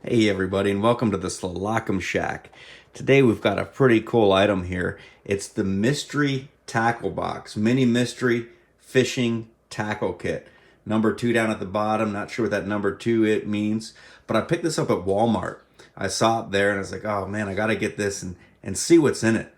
Hey everybody, and welcome to the Slalakum Shack. Today we've got a pretty cool item here. It's the Mystery Tackle Box, Mini Mystery Fishing Tackle Kit. Number 2 down at the bottom, not sure what that number 2 it means, but I picked this up at Walmart. I saw it there and I was like, oh man, I gotta get this and see what's in it.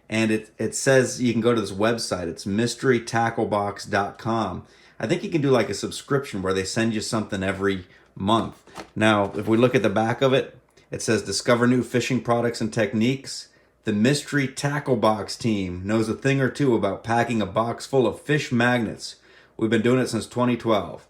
And it says you can go to this website, it's mysterytacklebox.com. I think you can do like a subscription where they send you something every month. Now, if we look at the back of it, it says discover new fishing products and techniques. The Mystery Tackle Box team knows a thing or two about packing a box full of fish magnets. We've been doing it since 2012.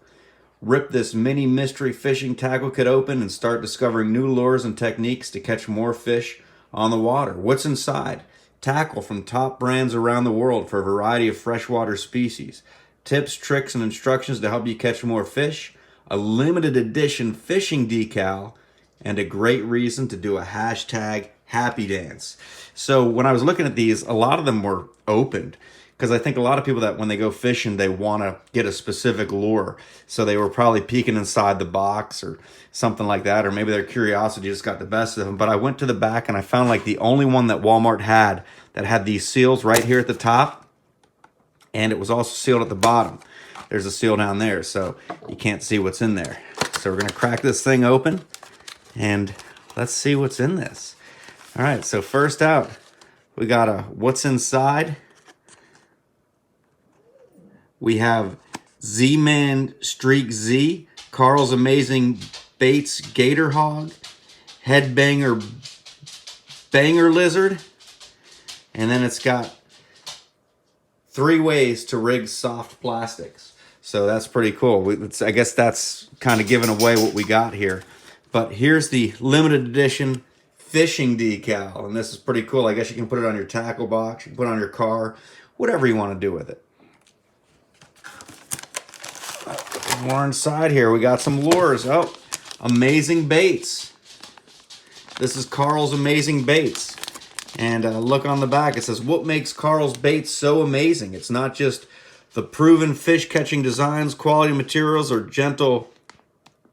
Rip this mini mystery fishing tackle kit open and start discovering new lures and techniques to catch more fish on the water. What's inside? Tackle from top brands around the world for a variety of freshwater species. Tips, tricks, and instructions to help you catch more fish. A limited edition fishing decal, and a great reason to do a hashtag happy dance. So when I was looking at these, a lot of them were opened because I think a lot of people that when they go fishing, they want to get a specific lure. So they were probably peeking inside the box or something like that, or maybe their curiosity just got the best of them. But I went to the back and I found like the only one that Walmart had that had these seals right here at the top, and it was also sealed at the bottom. There's a seal down there, so you can't see what's in there. So we're gonna crack this thing open and let's see what's in this. All right, so first out, we got a what's inside. We have Z-Man Streak Z, Carl's Amazing Baits Gator Hog, Headbanger Banger Lizard, and then it's got 3 ways to rig soft plastics. So that's pretty cool. I guess that's kind of giving away what we got here. But here's the limited edition fishing decal. And this is pretty cool. I guess you can put it on your tackle box, you can put it on your car, whatever you want to do with it. More inside here. We got some lures. Oh, Amazing Baits. This is Carl's Amazing Baits. And look on the back. It says, what makes Carl's Baits so amazing? It's not just the proven fish-catching designs, quality materials, or gentle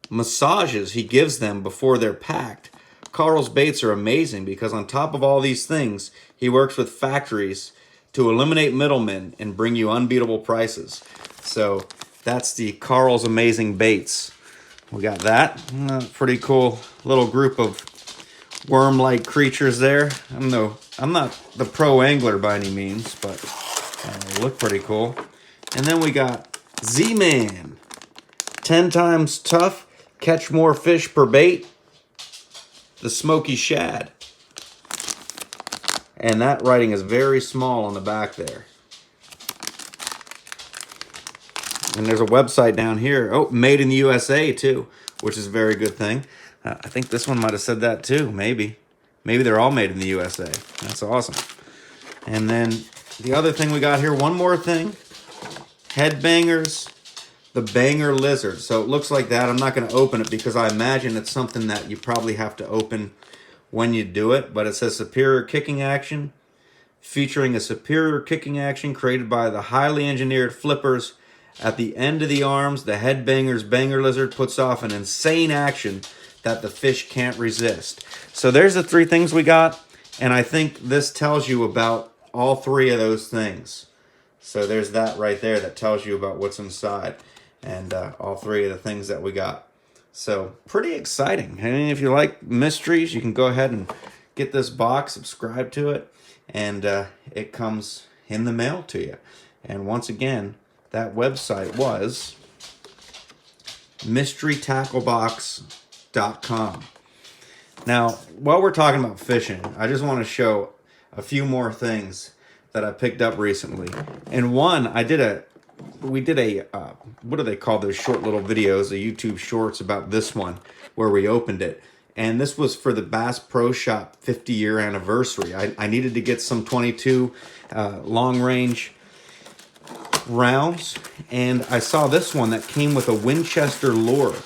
massages he gives them before they're packed. Carl's Baits are amazing because on top of all these things, he works with factories to eliminate middlemen and bring you unbeatable prices. So that's the Carl's Amazing Baits. We got that. Pretty cool little group of worm-like creatures there. I'm not the pro angler by any means, but they look pretty cool. And then we got Z-Man, 10 times tough, catch more fish per bait, the Smoky Shad. And that writing is very small on the back there. And there's a website down here. Oh, made in the USA too, which is a very good thing. I think this one might have said that too, maybe. Maybe they're all made in the USA. That's awesome. And then the other thing we got here, one more thing. Headbangers, the Banger Lizard. So it looks like that. I'm not going to open it because I imagine it's something that you probably have to open when you do it. But it says superior kicking action, featuring a superior kicking action created by the highly engineered flippers at the end of the arms. The Headbangers Banger Lizard puts off an insane action that the fish can't resist. So there's the 3 things we got. And I think this tells you about all 3 of those things. So there's that right there that tells you about what's inside and all 3 of the things that we got. So pretty exciting. I mean, if you like mysteries, you can go ahead and get this box, subscribe to it, and it comes in the mail to you. And once again, that website was mysterytacklebox.com. Now, while we're talking about fishing, I just want to show a few more things that I picked up recently. And one, we did a what do they call those short little videos, the YouTube shorts about this one, where we opened it. And this was for the Bass Pro Shop 50-year anniversary. I needed to get some 22 long-range rounds, and I saw this one that came with a Winchester lure.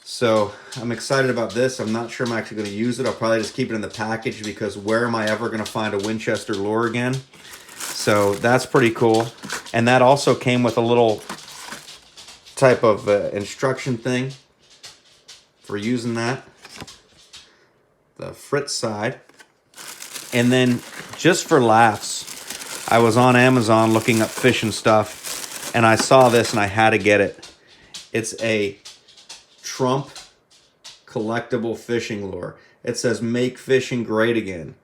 So I'm excited about this. I'm not sure I'm actually going to use it. I'll probably just keep it in the package because where am I ever going to find a Winchester lure again? So that's pretty cool. And that also came with a little type of instruction thing for using that. the Fritz side. And then just for laughs, I was on Amazon looking up fish and stuff, and I saw this and I had to get it. It's a Trump collectible fishing lure. It says, "Make fishing great again."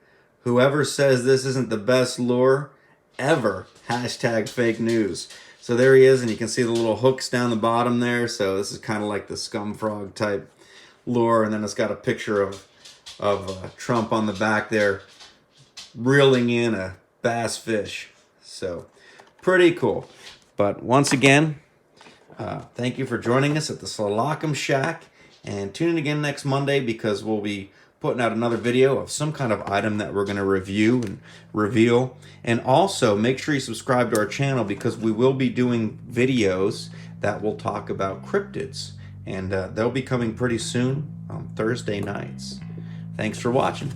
Whoever says this isn't the best lure ever, hashtag fake news. So there he is, and you can see the little hooks down the bottom there. So this is kind of like the scum frog type lure, and then it's got a picture of Trump on the back there, reeling in a bass fish. So pretty cool. But once again, thank you for joining us at the Slalakum Shack, and tune in again next Monday because we'll be putting out another video of some kind of item that we're going to review and reveal. And also make sure you subscribe to our channel because we will be doing videos that will talk about cryptids, and they'll be coming pretty soon on Thursday nights. Thanks for watching.